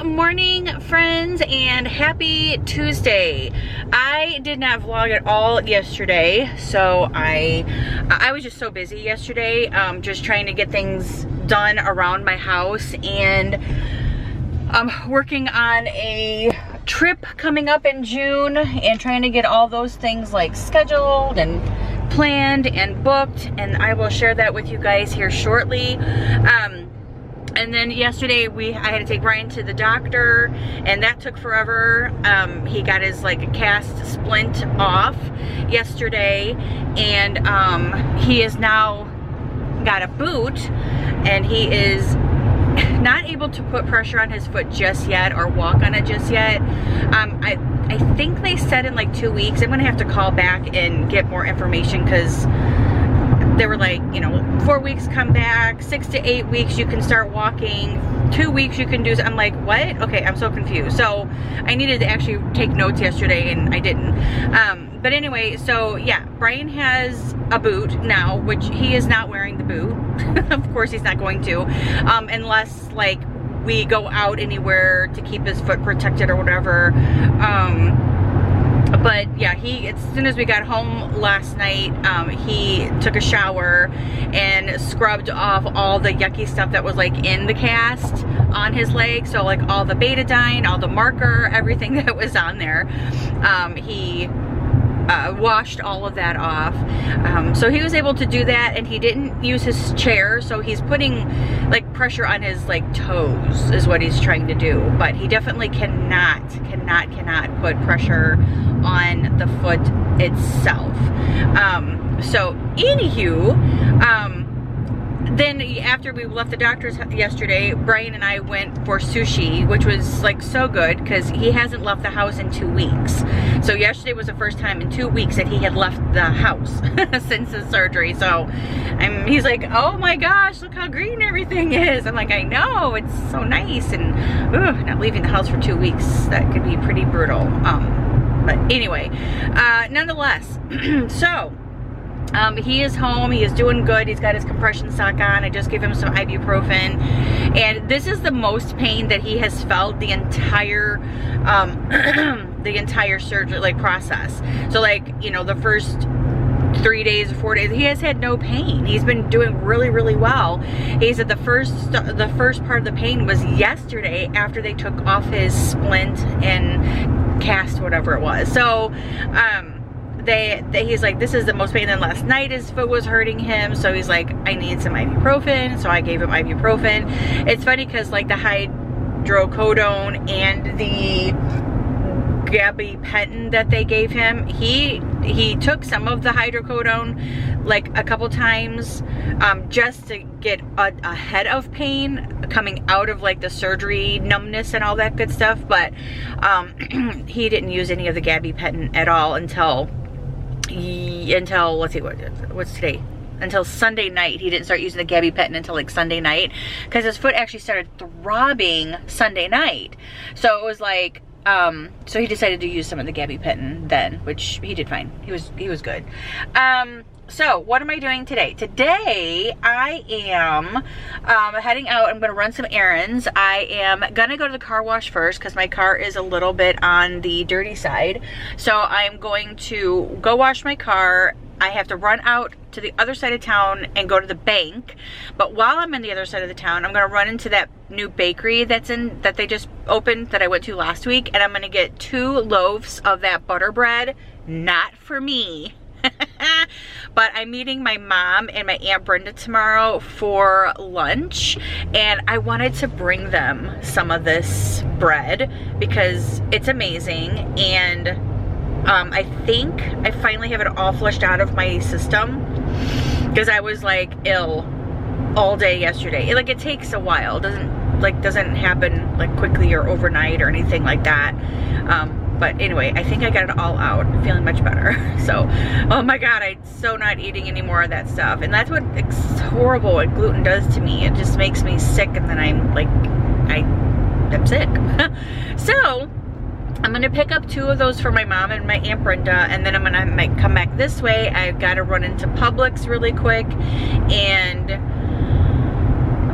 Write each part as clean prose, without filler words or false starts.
morning, friends, and happy Tuesday. I did not vlog at all yesterday, so I was just so busy yesterday, just trying to get things done around my house, and I'm working on a trip coming up in June and trying to get all those things like scheduled and planned and booked, and I will share that with you guys here shortly. And then yesterday I had to take Brian to the doctor, and that took forever. He got his like a cast splint off yesterday, and he has now got a boot, and he is not able to put pressure on his foot just yet or walk on it just yet. I think they said in like 2 weeks. I'm gonna have to call back and get more information, because they were like, you know, 4 weeks come back, 6 to 8 weeks you can start walking, 2 weeks you can do. I'm like, what? Okay, I'm so confused. So I needed to actually take notes yesterday, and I didn't. But anyway, so yeah, Brian has a boot now, which he is not wearing the boot. Of course he's not going to, unless like we go out anywhere to keep his foot protected or whatever. But yeah, as soon as we got home last night, he took a shower and scrubbed off all the yucky stuff that was like in the cast on his leg. So like all the betadine, all the marker, everything that was on there. He washed all of that off. So he was able to do that, and he didn't use his chair, so he's putting like pressure on his like toes is what he's trying to do, but he definitely cannot put pressure on the foot itself. So anywho, then after we left the doctor's yesterday, Brian and I went for sushi, which was like so good, because he hasn't left the house in 2 weeks. So yesterday was the first time in 2 weeks that he had left the house since his surgery. So he's like, oh my gosh, look how green everything is. I'm like, I know, it's so nice. And not leaving the house for 2 weeks, that could be pretty brutal. But anyway, nonetheless, so he is home, he is doing good, he's got his compression sock on. I just gave him some ibuprofen, and this is the most pain that he has felt the entire the entire surgery like process. So like, you know, the first 3 days or 4 days he has had no pain. He's been doing really well. He said the first part of the pain was yesterday after they took off his splint and cast, whatever it was. So he's like, this is the most pain. Then last night his foot was hurting him, so he's like, I need some ibuprofen. So I gave him ibuprofen. It's funny because like the hydrocodone and the gabapentin that they gave him, he took some of the hydrocodone like a couple times, just to get ahead of pain coming out of like the surgery numbness and all that good stuff. But he didn't use any of the gabapentin at all until let's see, what's today? Until Sunday night. He didn't start using the gabapentin until like Sunday night, because his foot actually started throbbing Sunday night. So it was like, so he decided to use some of the gabapentin then, which he did fine. He was good. So what am I doing today? Today I am heading out. I'm gonna run some errands. I am gonna go to the car wash first, because my car is a little bit on the dirty side. So I'm going to go wash my car. I have to run out to the other side of town and go to the bank. But while I'm in the other side of the town, I'm gonna run into that new bakery that they just opened, that I went to last week, and I'm gonna get 2 loaves of that butter bread. Not for me. But I'm meeting my mom and my Aunt Brenda tomorrow for lunch, and I wanted to bring them some of this bread because it's amazing. And I think I finally have it all flushed out of my system, because I was like ill all day yesterday. It takes a while. It doesn't happen like quickly or overnight or anything like that. But anyway, I think I got it all out. I'm feeling much better. So, oh my God, I'm so not eating any more of that stuff. And that's it's horrible what gluten does to me. It just makes me sick, and then I'm like, I'm sick. So, I'm gonna pick up 2 of those for my mom and my Aunt Brenda, and then I'm gonna come back this way. I've got to run into Publix really quick, and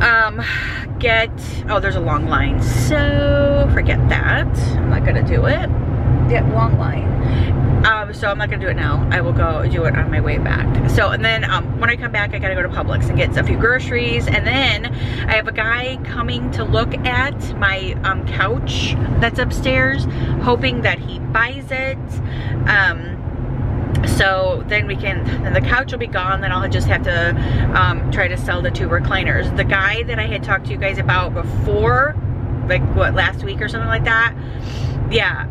Oh, there's a long line, so forget that. I'm not gonna do it. Yeah, long line. So I'm not gonna do it now. I will go do it on my way back. So, and then when I come back, I gotta go to Publix and get a few groceries, and then I have a guy coming to look at my couch that's upstairs, hoping that he buys it. So then then the couch will be gone, then I'll just have to try to sell the 2 recliners. The guy that I had talked to you guys about before, like what, last week or something like that, yeah,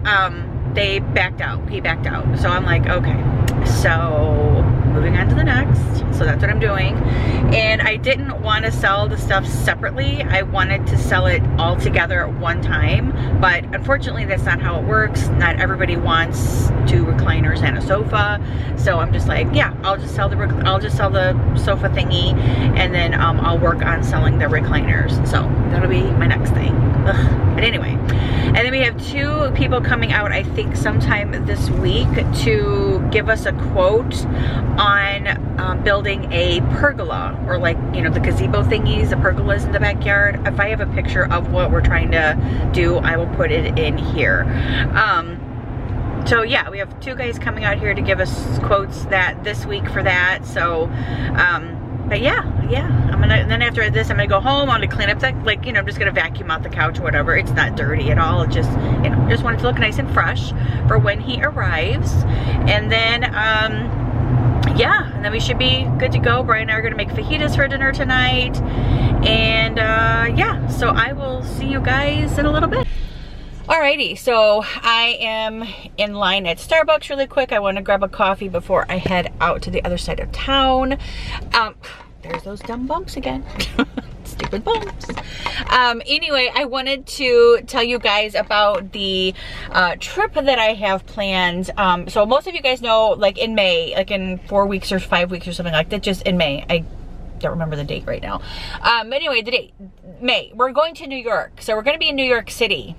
they backed out. He backed out. So I'm like, okay, so moving on to the next. So that's what I'm doing. And I didn't want to sell the stuff separately. I wanted to sell it all together at one time, but unfortunately that's not how it works. Not everybody wants 2 recliners and a sofa. So I'm just like, yeah, I'll just sell the sofa thingy, and then I'll work on selling the recliners. So that'll be my next thing. Ugh. But anyway, and then we have 2 people coming out, I think sometime this week, to give us a quote on building a pergola, or like, you know, the gazebo thingies, the pergolas in the backyard. If I have a picture of what we're trying to do, I will put it in here. So yeah, we have 2 guys coming out here to give us quotes this week for that. So but yeah, then after this I'm gonna go home. I'm gonna clean up that, like, you know, I'm just gonna vacuum out the couch or whatever. It's not dirty at all. It just, you know, just want it to look nice and fresh for when he arrives. And then yeah, and then we should be good to go. Brian and I are gonna make fajitas for dinner tonight. And yeah, so I will see you guys in a little bit. Alrighty, so I am in line at Starbucks really quick. I want to grab a coffee before I head out to the other side of town. There's those dumb bumps again. Stupid bumps. Anyway, I wanted to tell you guys about the trip that I have planned. So most of you guys know, like in May, like in 4 weeks or 5 weeks or something like that, just in May. I don't remember the date right now. But anyway, the date, May, we're going to New York. So we're going to be in New York City.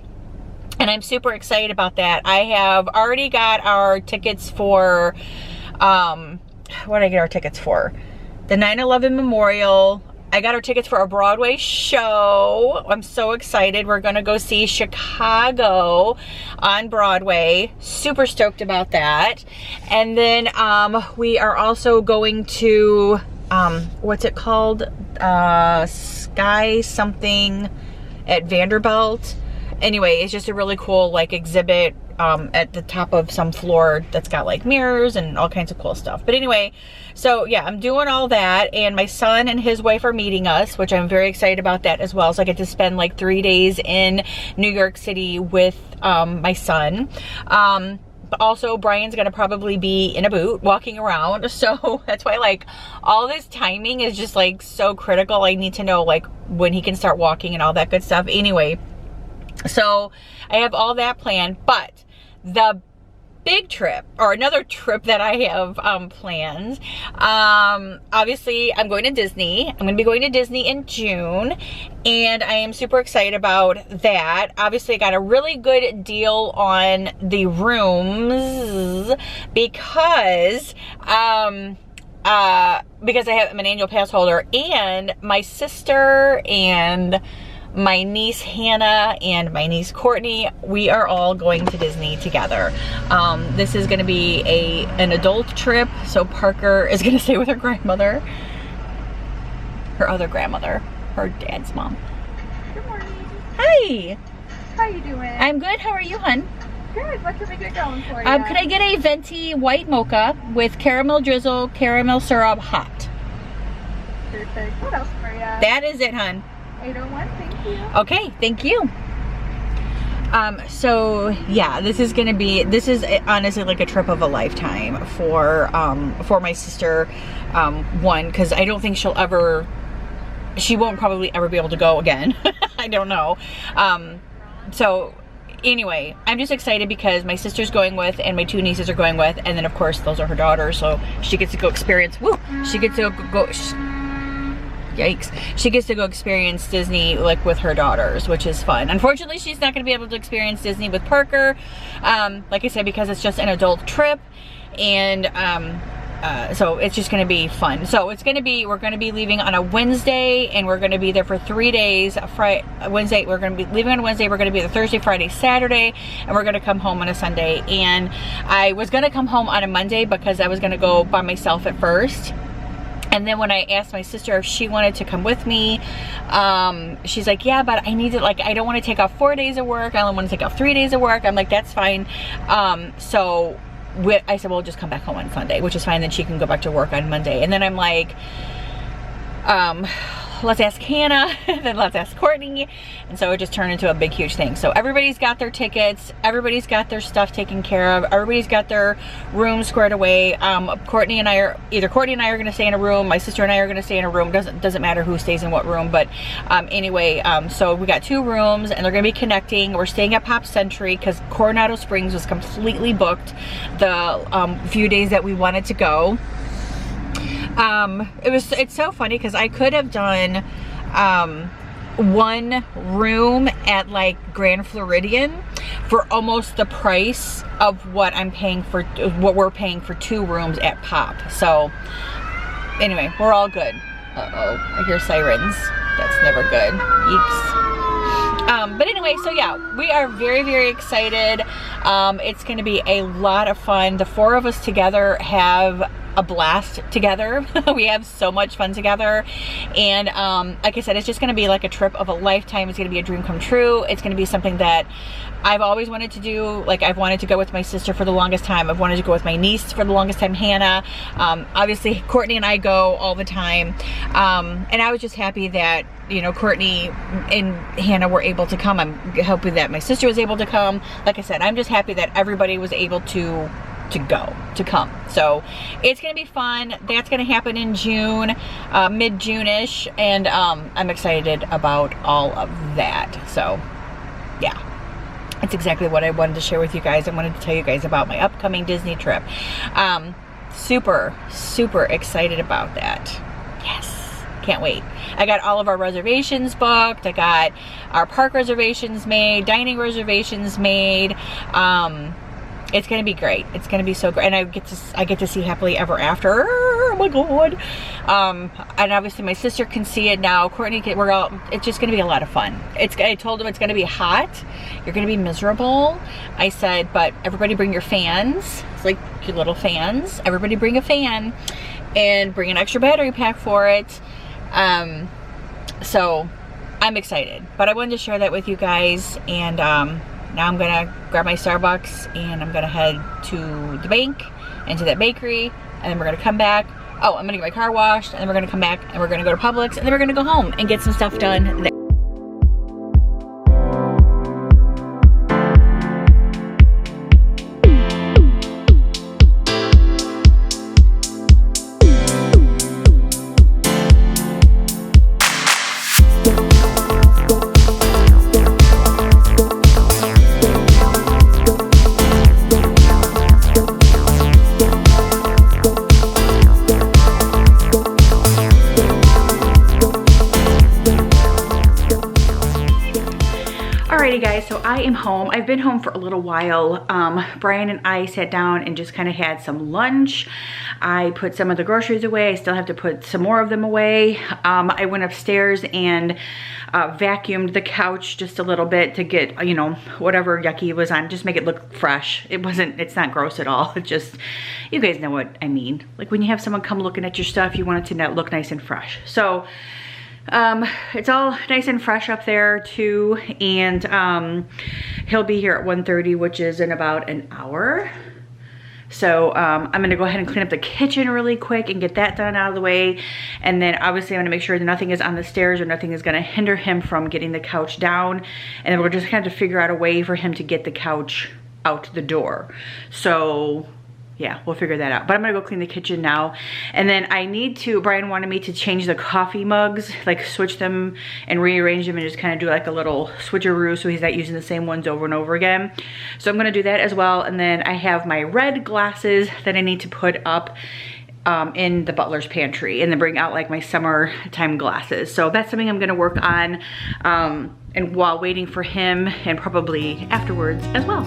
And I'm super excited about that. I have already got our tickets for, what did I get our tickets for? The 9/11 Memorial. I got our tickets for a Broadway show. I'm so excited. We're gonna go see Chicago on Broadway. Super stoked about that. And then we are also going to, what's it called? Sky something at Vanderbilt. Anyway, it's just a really cool like exhibit at the top of some floor that's got like mirrors and all kinds of cool stuff. But anyway, so yeah, I'm doing all that, and my son and his wife are meeting us, which I'm very excited about that as well. So I get to spend like 3 days in New York City with my son. But also Brian's gonna probably be in a boot walking around, so that's why like all this timing is just like so critical. I need to know like when he can start walking and all that good stuff. Anyway, so I have all that planned, but the big trip, or another trip that I have planned, obviously I'm going to Disney. I'm going to be going to Disney in June, and I am super excited about that. Obviously I got a really good deal on the rooms because I'm an annual pass holder, and my sister and my niece Hannah and my niece Courtney, we are all going to Disney together. This is going to be an adult trip, so Parker is going to stay with her grandmother, her other grandmother, her dad's mom. Good morning. Hi. How you doing? I'm good. How are you, hun? Good. What can we get going for you? Could I get a venti white mocha with caramel drizzle, caramel syrup, hot? Perfect. What else for you? That is it, hun. 801, thank you. Okay, thank you. So yeah, this is honestly like a trip of a lifetime for my sister. One, because I don't think she won't probably ever be able to go again. I don't know. So anyway, I'm just excited because my sister's going with, and my 2 nieces are going with, and then of course those are her daughters, so she gets to go experience, she gets to go, yikes, she gets to go experience Disney like with her daughters, which is fun. Unfortunately, she's not going to be able to experience Disney with Parker, like I said, because it's just an adult trip. And so it's just gonna be fun. So it's gonna be, we're gonna be leaving on a Wednesday, and we're gonna be there for 3 days. Wednesday, we're gonna be leaving on Wednesday, we're gonna be there Thursday, Friday, Saturday, and we're gonna come home on a Sunday. And I was gonna come home on a Monday because I was gonna go by myself at first. And then when I asked my sister if she wanted to come with me, she's like, yeah, but I need to, like, I don't want to take off 4 days of work. I only want to take off 3 days of work. I'm like, that's fine. So I said, well, we'll just come back home on Sunday, which is fine. Then she can go back to work on Monday. And then I'm like, let's ask Hannah, then let's ask Courtney. And so it just turned into a big, huge thing. So everybody's got their tickets, everybody's got their stuff taken care of, everybody's got their room squared away. Courtney and I are gonna stay in a room, my sister and I are gonna stay in a room. Doesn't matter who stays in what room, but anyway, so we got 2 rooms and they're gonna be connecting. We're staying at Pop Century because Coronado Springs was completely booked the few days that we wanted to go. It's so funny because I could have done one room at like Grand Floridian for almost the price of what I'm paying for, what we're paying for 2 rooms at Pop. So anyway, we're all good. Uh-oh, I hear sirens. That's never good. Eeks. But anyway, so yeah, we are very, very excited. It's going to be a lot of fun. The 4 of us together have a blast together. We have so much fun together, and like I said, it's just going to be like a trip of a lifetime. It's going to be a dream come true. It's going to be something that I've always wanted to do. Like, I've wanted to go with my sister for the longest time. I've wanted to go with my niece for the longest time, Hannah. Obviously Courtney and I go all the time, and I was just happy that, you know, Courtney and Hannah were able to come. I'm happy that my sister was able to come. Like I said, I'm just happy that everybody was able to come. So it's gonna be fun. That's gonna happen in June, mid-June-ish, and I'm excited about all of that. So yeah, it's exactly what I wanted to share with you guys. I wanted to tell you guys about my upcoming Disney trip. Super excited about that. Yes, can't wait. I got all of our reservations booked. I got our park reservations made, dining reservations made. It's gonna be great. It's gonna be so great, and I get to see Happily Ever After. Oh my god! And obviously my sister can see it now. Courtney, it's just gonna be a lot of fun. I told them it's gonna be hot. You're gonna be miserable. I said, but everybody bring your fans. It's like your little fans. Everybody bring a fan, and bring an extra battery pack for it. So I'm excited. But I wanted to share that with you guys, and now I'm gonna grab my Starbucks and I'm gonna head to the bank and to that bakery, and then we're gonna come back. Oh, I'm gonna get my car washed, and then we're gonna come back and we're gonna go to Publix, and then we're gonna go home and get some stuff done there. Alrighty guys, so I am home. I've been home for a little while. Brian and I sat down and just kind of had some lunch. I put some of the groceries away. I still have to put some more of them away. I went upstairs and vacuumed the couch just a little bit to get, you know, whatever yucky was on, just make it look fresh. It's not gross at all. It just, you guys know what I mean. Like when you have someone come looking at your stuff, you want it to look nice and fresh. So it's all nice and fresh up there too, and he'll be here at 1:30, which is in about an hour. So I'm gonna go ahead and clean up the kitchen really quick and get that done out of the way, and then obviously I'm gonna make sure that nothing is on the stairs or nothing is gonna hinder him from getting the couch down, and then we're just gonna have to figure out a way for him to get the couch out the door. So yeah, we'll figure that out. But I'm gonna go clean the kitchen now. And then Brian wanted me to change the coffee mugs, like switch them and rearrange them and just kind of do like a little switcheroo so he's not using the same ones over and over again. So I'm gonna do that as well. And then I have my red glasses that I need to put up in the butler's pantry, and then bring out like my summertime glasses. So that's something I'm gonna work on and while waiting for him, and probably afterwards as well.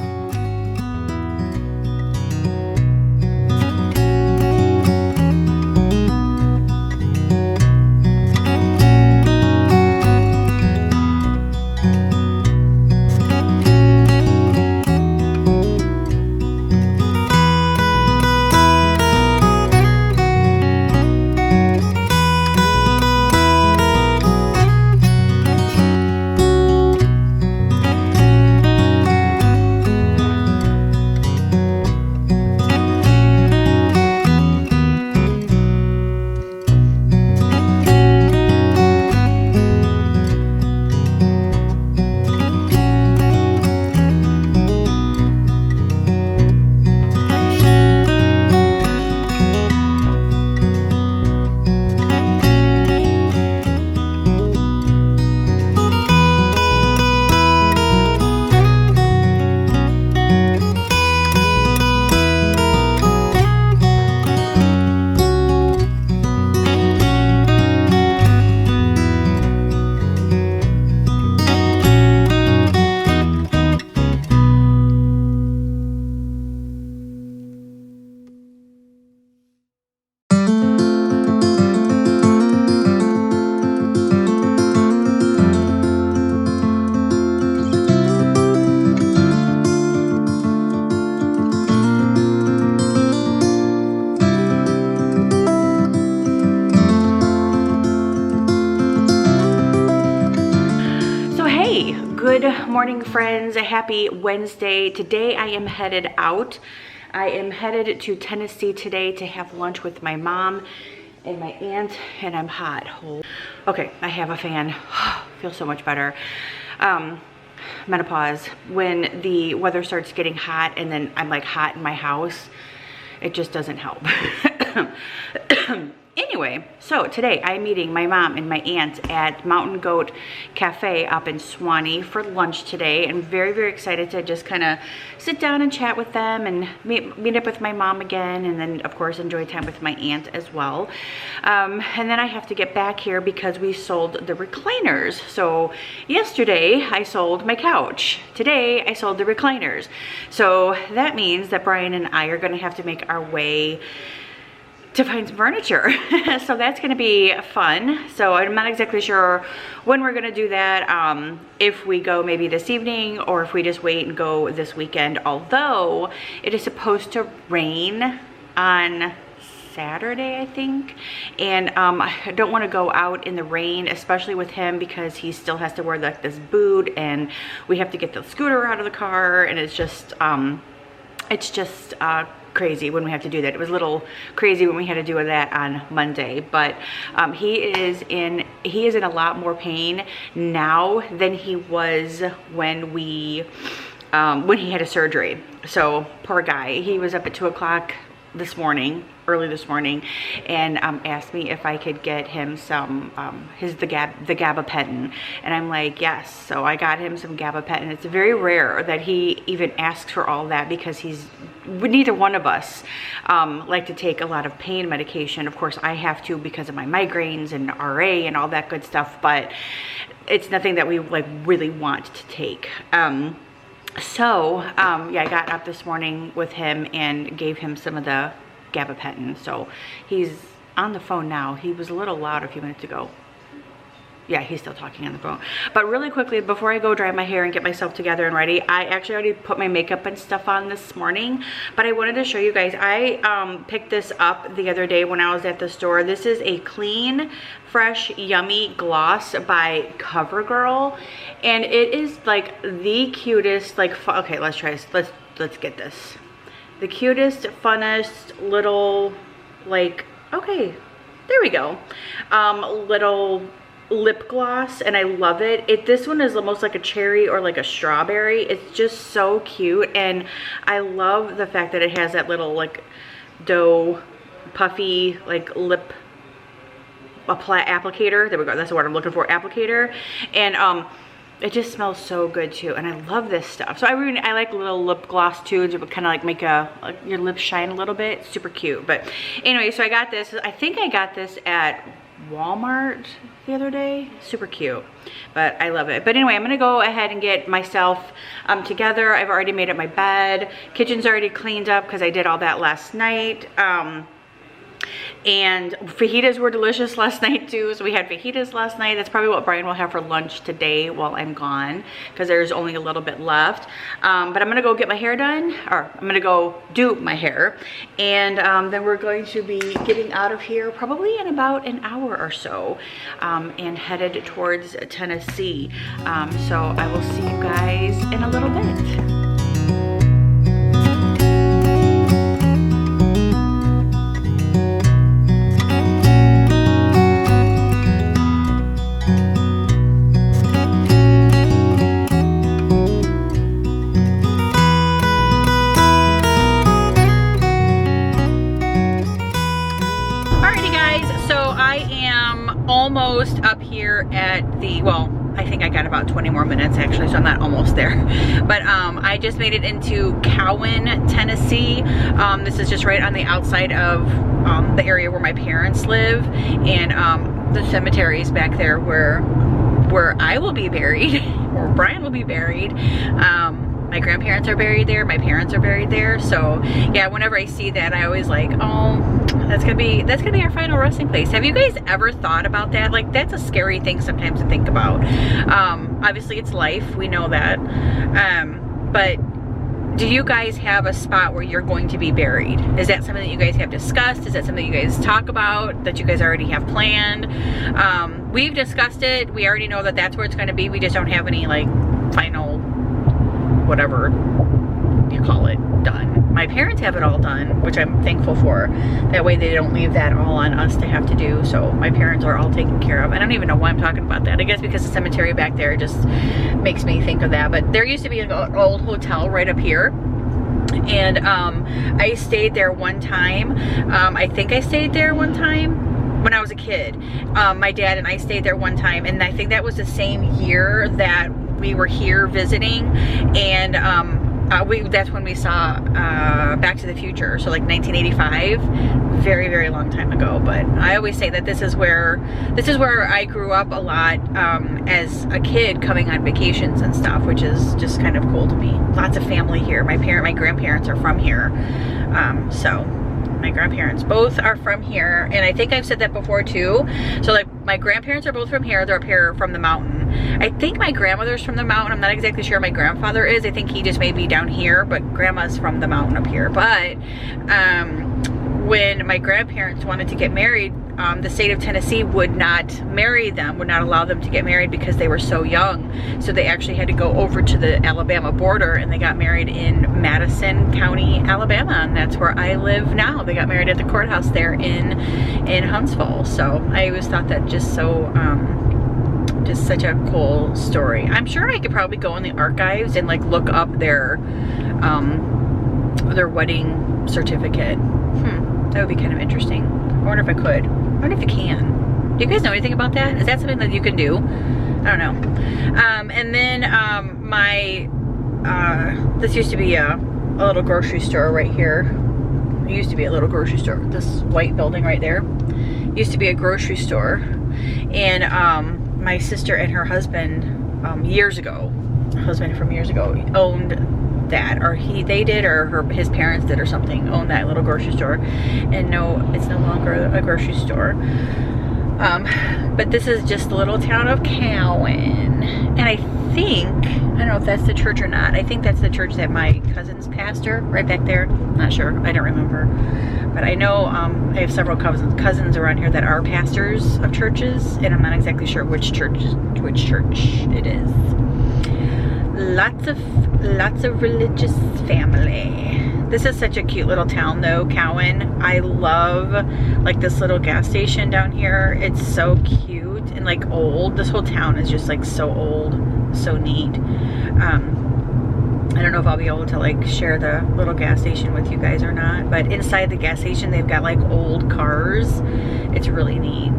Good morning, friends. A happy Wednesday. Today I am headed out. I am headed to Tennessee today to have lunch with my mom and my aunt, and I'm hot. Okay, I have a fan. Feels so much better. Menopause. When the weather starts getting hot and then I'm like hot in my house, it just doesn't help. Anyway, so today I'm meeting my mom and my aunt at Mountain Goat Cafe up in Swanee for lunch today. I'm very, very excited to just kind of sit down and chat with them and meet up with my mom again, and then of course enjoy time with my aunt as well. And then I have to get back here because we sold the recliners. So yesterday I sold my couch. Today I sold the recliners. So that means that Brian and I are going to have to make our way to find some furniture. So that's gonna be fun. So I'm not exactly sure when we're gonna do that, if we go maybe this evening or if we just wait and go this weekend, although it is supposed to rain on Saturday, I think. And I don't want to go out in the rain, especially with him, because he still has to wear like this boot, and we have to get the scooter out of the car, and it's just crazy when we have to do that. It was a little crazy when we had to do that on Monday, but he is in a lot more pain now than he was when he had a surgery. So poor guy, he was up at 2 o'clock this morning, early this morning, and asked me if I could get him some the gabapentin, and I'm like, yes. So I got him some gabapentin. It's very rare that he even asks for all that, because neither one of us like to take a lot of pain medication. Of course I have to because of my migraines and RA and all that good stuff, but it's nothing that we like really want to take. Yeah, I got up this morning with him and gave him some of the gabapentin. So he's on the phone now. He was a little loud a few minutes ago. Yeah, he's still talking on the phone. But really quickly, before I go dry my hair and get myself together and ready, I actually already put my makeup and stuff on this morning, but I wanted to show you guys. I picked this up the other day when I was at the store. This is a Clean Fresh Yummy Gloss by CoverGirl, and it is like the cutest, like, okay, let's try this. Let's get this. The cutest, funnest little, like, okay, there we go. Little lip gloss, and I love it. This one is almost like a cherry or like a strawberry. It's just so cute, and I love the fact that it has that little like doe puffy like lip applicator. There we go, that's the word I'm looking for, applicator. And it just smells so good too, and I love this stuff. So I like little lip gloss too, to kind of like make your lips shine a little bit. It's super cute. But anyway, so I got this. I think I got this at Walmart the other day. Super cute, but I love it. But anyway, I'm gonna go ahead and get myself together. I've already made up my bed. Kitchen's already cleaned up because I did all that last night. And fajitas were delicious last night too. So we had fajitas last night. That's probably what Brian will have for lunch today while I'm gone, because there's only a little bit left. But I'm gonna go get my hair done, or I'm gonna go do my hair, and then we're going to be getting out of here probably in about an hour or so, and headed towards Tennessee. So I will see you guys in a little bit. Almost up here at the, well, I think I got about 20 more minutes actually, so I'm not almost there. But I just made it into Cowan, Tennessee. This is just right on the outside of the area where my parents live, and the cemetery is back there where I will be buried, or Brian will be buried. My grandparents are buried there, my parents are buried there. So yeah, whenever I see that, I always like, oh, that's gonna be our final resting place. Have you guys ever thought about that? Like, that's a scary thing sometimes to think about. Obviously it's life, we know that, but do you guys have a spot where you're going to be buried? Is that something that you guys have discussed? Is that something you guys talk about, that you guys already have planned? We've discussed it. We already know that that's where it's going to be. We just don't have any like final, whatever you call it, done. My parents have it all done, which I'm thankful for. That way they don't leave that all on us to have to do. So my parents are all taken care of. I don't even know why I'm talking about that. I guess because the cemetery back there just makes me think of that. But there used to be an old hotel right up here. And I stayed there one time. I think I stayed there one time when I was a kid. My dad and I stayed there one time, and I think that was the same year that we were here visiting. And that's when we saw Back to the Future, so like 1985, very, very long time ago. But I always say that this is where I grew up a lot as a kid, coming on vacations and stuff, which is just kind of cool to me. Lots of family here. My grandparents are from here, so my grandparents both are from here, and I think I've said that before too. So like my grandparents are both from here. They're up here from the mountain. I think my grandmother's from the mountain. I'm not exactly sure. My grandfather is. I think he just may be down here, but grandma's from the mountain up here. But when my grandparents wanted to get married, the state of Tennessee would not marry them, would not allow them to get married because they were so young. So they actually had to go over to the Alabama border, and they got married in Madison County, Alabama, and that's where I live now. They got married at the courthouse there in Huntsville. So I always thought that just just such a cool story. I'm sure I could probably go in the archives and like look up their wedding certificate. That would be kind of interesting. I wonder if I could. I wonder if you can. Do you guys know anything about that? Is that something that you can do? I don't know. And then this used to be a little grocery store right here. It used to be a little grocery store. This white building right there used to be a grocery store. And my sister and her husband years ago, owned that, or they did, or his parents did or something, owned that little grocery store. And no, it's no longer a grocery store. But this is just the little town of Cowan. And I don't know if that's the church or not. I think that's the church that my cousin's pastor, right back there. Not sure, I don't remember. But I know I have several cousins around here that are pastors of churches, and I'm not exactly sure which church it is. Lots of religious family. This is such a cute little town though, Cowan. I love like this little gas station down here. It's so cute and like old. This whole town is just like so old, so neat. I don't know if I'll be able to like share the little gas station with you guys or not, but inside the gas station they've got like old cars. It's really neat.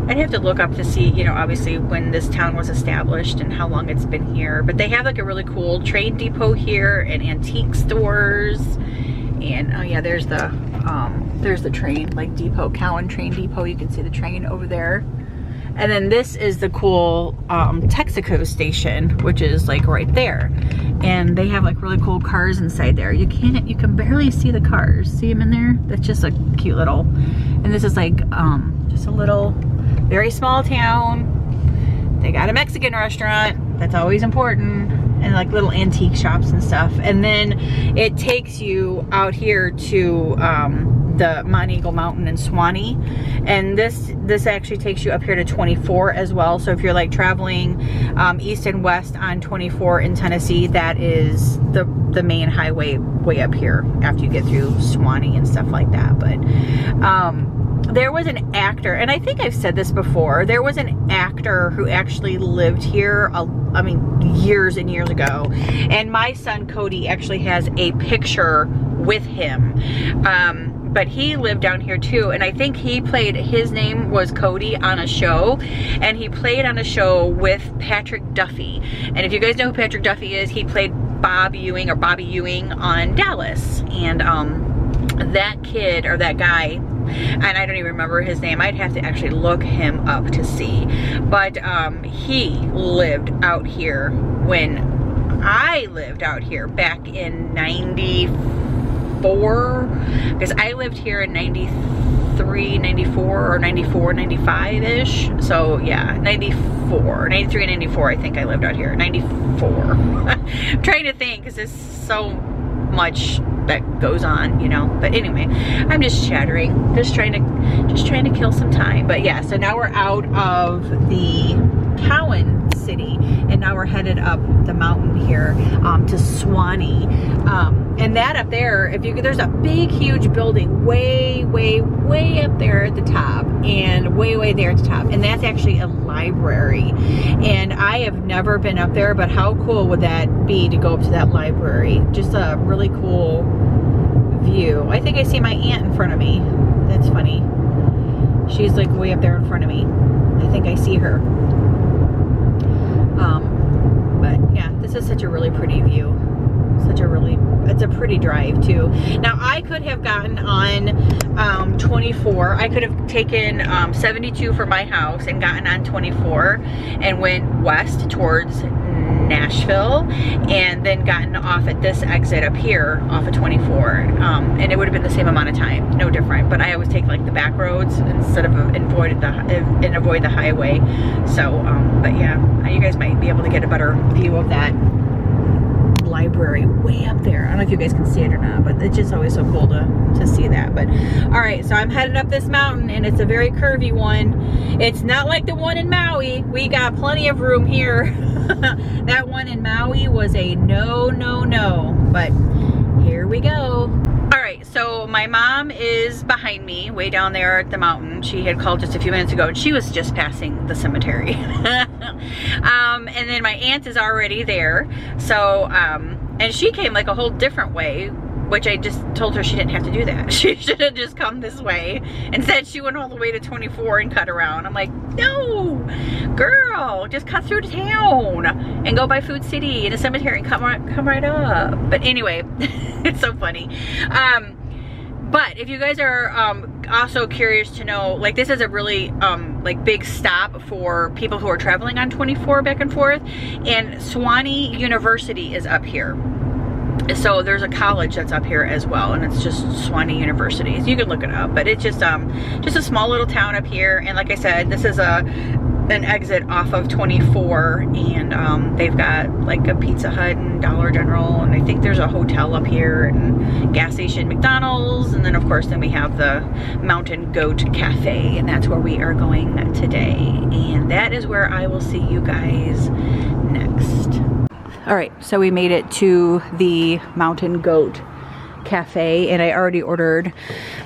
I'd have to look up to see, you know, obviously when this town was established and how long it's been here. But they have like a really cool train depot here and antique stores. And oh yeah, there's the train like depot, Cowan train depot. You can see the train over there. And then this is the cool Texaco station, which is like right there. And they have like really cool cars inside there. You can barely see the cars. See them in there? That's just a cute little. And this is like just a little, very small town. They got a Mexican restaurant. That's always important. And like little antique shops and stuff. And then it takes you out here to the Monteagle Mountain in Suwanee. And this actually takes you up here to 24 as well. So if you're like traveling east and west on 24 in Tennessee, that is the main highway way up here after you get through Suwanee and stuff like that. But there was an actor, and I think I've said this before, there was an actor who actually lived here, I mean, years and years ago. And my son Cody actually has a picture with him. But he lived down here too, and I think his name was Cody on a show, and he played on a show with Patrick Duffy. And if you guys know who Patrick Duffy is, he played Bobby Ewing on Dallas. And that kid, or that guy, and I don't even remember his name, I'd have to actually look him up to see, but he lived out here when I lived out here back in 94, because I lived here in 93, 94, or 94, 95-ish. So yeah, 94, 93 and 94, I think I lived out here, 94. I'm trying to think, because there's so much that goes on, you know. But anyway, I'm just chattering, just trying to kill some time. But yeah, so now we're out of the Cowan City, and now we're headed up the mountain here to Suwannee. And that up there, there's a big, huge building way up there at the top, and way there at the top, and that's actually a library. And I have never been up there, but how cool would that be to go up to that library? Just a really cool view. I think I see my aunt in front of me. That's funny. She's like way up there in front of me. I think I see her. But yeah, this is such a really pretty view. It's a pretty drive too. Now I could have gotten on 24. I could have taken 72 from my house and gotten on 24 and went west towards Nashville, and then gotten off at this exit up here off of 24, and it would have been the same amount of time, no different. But I always take like the back roads instead of avoid the highway. So but yeah, you guys might be able to get a better view of that library way up there. I don't know if you guys can see it or not, but it's just always so cool to see that. But all right, so I'm headed up this mountain, and it's a very curvy one. It's not like the one in Maui. We got plenty of room here. That one in Maui was a no, but here we go. All right, so my mom is behind me way down there at the mountain. She had called just a few minutes ago, and she was just passing the cemetery. And then my aunt is already there. So, and she came like a whole different way, which I just told her she didn't have to do that. She should have just come this way. Instead, she went all the way to 24 and cut around. I'm like, no, girl, just cut through town and go by Food City in a cemetery and come right up. But anyway, it's so funny. But if you guys are also curious to know, like, this is a really like big stop for people who are traveling on 24 back and forth, and Suwannee University is up here. So there's a college that's up here as well, and it's just Suwannee University. So you can look it up, but it's just a small little town up here. And like I said, this is an exit off of 24, and they've got like a Pizza Hut and Dollar General, and I think there's a hotel up here, and gas station, McDonald's, and then of course we have the Mountain Goat Cafe, and that's where we are going today. And that is where I will see you guys next. All right, so we made it to the Mountain Goat Cafe, and I already ordered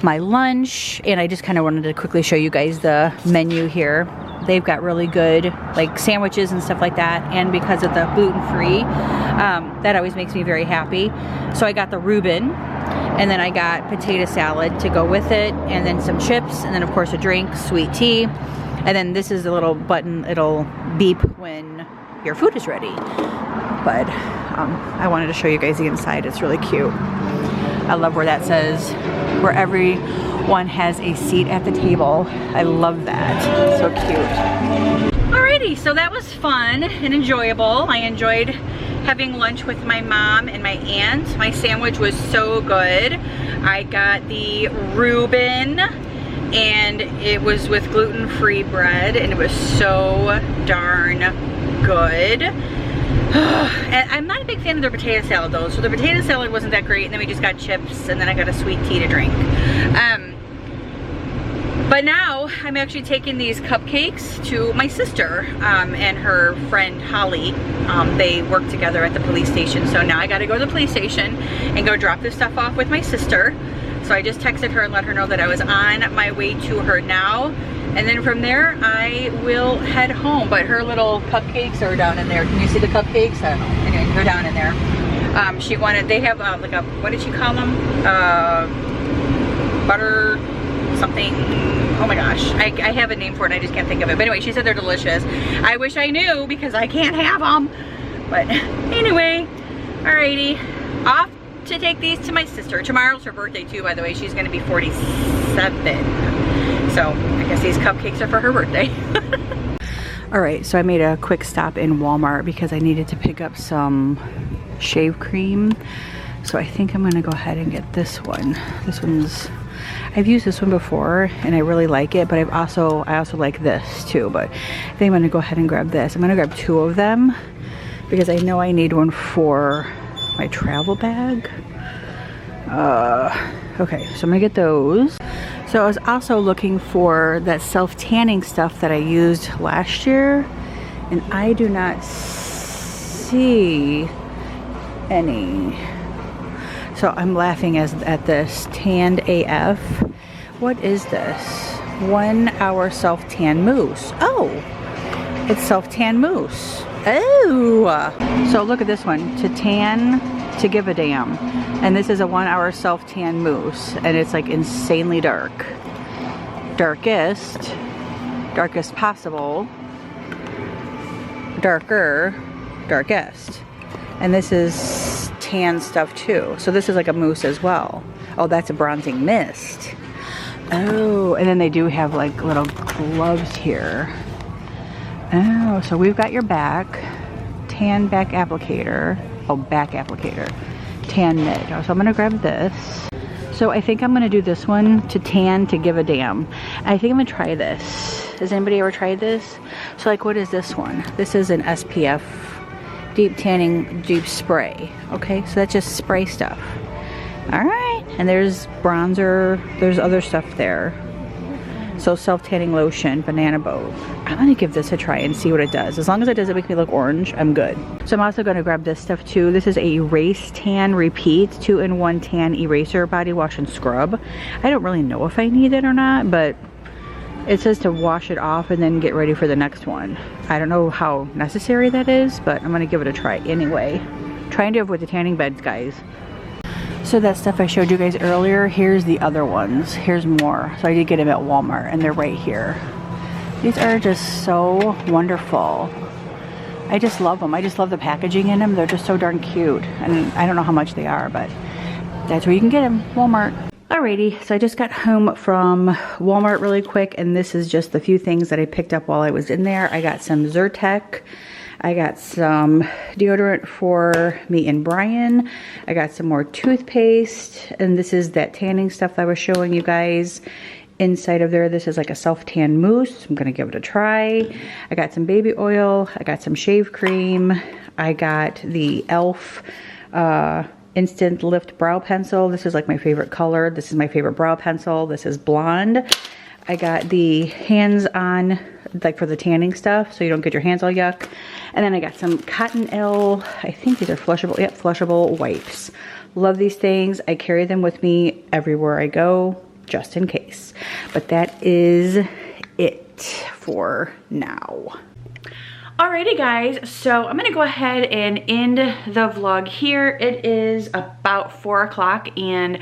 my lunch, and I just kind of wanted to quickly show you guys the menu here. They've got really good like sandwiches and stuff like that, and because of the gluten-free, that always makes me very happy. So I got the Reuben, and then I got potato salad to go with it, and then some chips, and then of course a drink, sweet tea, and then this is a little button, it'll beep when your food is ready. But I wanted to show you guys the inside. It's really cute. I love where that says where everyone has a seat at the table. I love that. So cute. Alrighty, so that was fun and enjoyable. I enjoyed having lunch with my mom and my aunt. My sandwich was so good. I got the Reuben, and it was with gluten-free bread, and it was so darn good. And I'm not a big fan of their potato salad though, so the potato salad wasn't that great, and then we just got chips, and then I got a sweet tea to drink. But now I'm actually taking these cupcakes to my sister and her friend Holly. They work together at the police station, so now I gotta go to the police station and go drop this stuff off with my sister. So I just texted her and let her know that I was on my way to her now. And then from there, I will head home. But her little cupcakes are down in there. Can you see the cupcakes? I don't know. Anyway, they're down in there. She wanted, they have like a, what did she call them? Butter something. Oh my gosh. I have a name for it. I just can't think of it. But anyway, she said they're delicious. I wish I knew because I can't have them. But anyway, alrighty. Off to take these to my sister. Tomorrow's her birthday too, by the way. She's going to be 47. So I guess these cupcakes are for her birthday. All right, so I made a quick stop in Walmart because I needed to pick up some shave cream. So I think I'm gonna go ahead and get this one. This one's, I've used this one before and I really like it, but I also like this too. But I think I'm gonna go ahead and grab this. I'm gonna grab 2 of them because I know I need one for my travel bag. Okay, so I'm gonna get those. So I was also looking for that self-tanning stuff that I used last year, and I do not see any. So I'm laughing at this tanned AF. What is this? 1 hour self tan mousse. Oh, it's self tan mousse. Oh, so look at this one. To tan, to give a damn. And this is a 1 hour self tan mousse, and it's like insanely dark. Darkest possible. Darkest. And this is tan stuff too. So this is like a mousse as well. Oh, that's a bronzing mist. Oh, and then they do have like little gloves here. Oh, so we've got your back. Tan back applicator. Oh, back applicator. Tan mid. Oh, so I'm gonna grab this. So I think I'm gonna do this one, to tan, to give a damn. I think I'm gonna try this. Has anybody ever tried this? So like, what is this one? This is an SPF deep tanning deep spray. Okay, so that's just spray stuff. All right, and there's bronzer, there's other stuff there. So self-tanning lotion, banana boat. I'm gonna give this a try and see what it does. As long as it doesn't make me look orange, I'm good. So I'm also gonna grab this stuff too. This is a Erase Tan Repeat 2-in-1 Tan Eraser Body Wash and Scrub. I don't really know if I need it or not, but it says to wash it off and then get ready for the next one. I don't know how necessary that is, but I'm gonna give it a try anyway. Trying to avoid the tanning beds, guys. So that stuff I showed you guys earlier, here's the other ones. Here's more. So I did get them at Walmart, and they're right here. These are just so wonderful. I just love them. I just love the packaging in them. They're just so darn cute. And I don't know how much they are, but that's where you can get them, Walmart. Alrighty, so I just got home from Walmart really quick, and this is just the few things that I picked up while I was in there. I got some Zyrtec. I got some deodorant for me and Brian. I got some more toothpaste, and this is that tanning stuff that I was showing you guys. Inside of there, this is like a self-tan mousse. I'm gonna give it a try. I got some baby oil. I got some shave cream. I got the e.l.f. Instant Lift Brow Pencil. This is like my favorite color. This is my favorite brow pencil. This is blonde. I got the hands-on, like for the tanning stuff, so you don't get your hands all yuck. And then I got some Cottonelle, I think these are flushable, yep, flushable wipes. Love these things. I carry them with me everywhere I go, just in case. But that is it for now. Alrighty guys, so I'm gonna go ahead and end the vlog here. It is about 4 o'clock and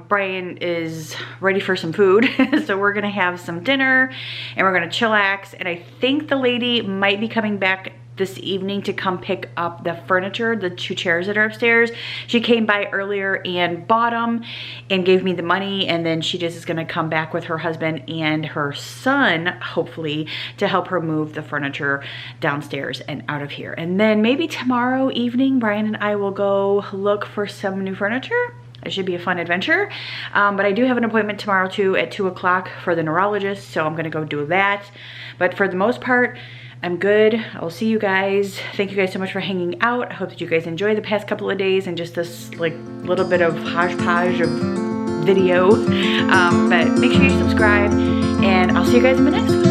Brian is ready for some food. So we're gonna have some dinner and we're gonna chillax, and I think the lady might be coming back this evening to come pick up the furniture, the 2 chairs that are upstairs. She came by earlier and bought them and gave me the money, and then she just is gonna come back with her husband and her son, hopefully, to help her move the furniture downstairs and out of here. And then maybe tomorrow evening, Brian and I will go look for some new furniture. It should be a fun adventure. But I do have an appointment tomorrow too at 2 o'clock for the neurologist, so I'm gonna go do that. But for the most part, I'm good. I'll see you guys. Thank you guys so much for hanging out. I hope that you guys enjoyed the past couple of days and just this like little bit of hodgepodge of video. But make sure you subscribe, and I'll see you guys in the next one.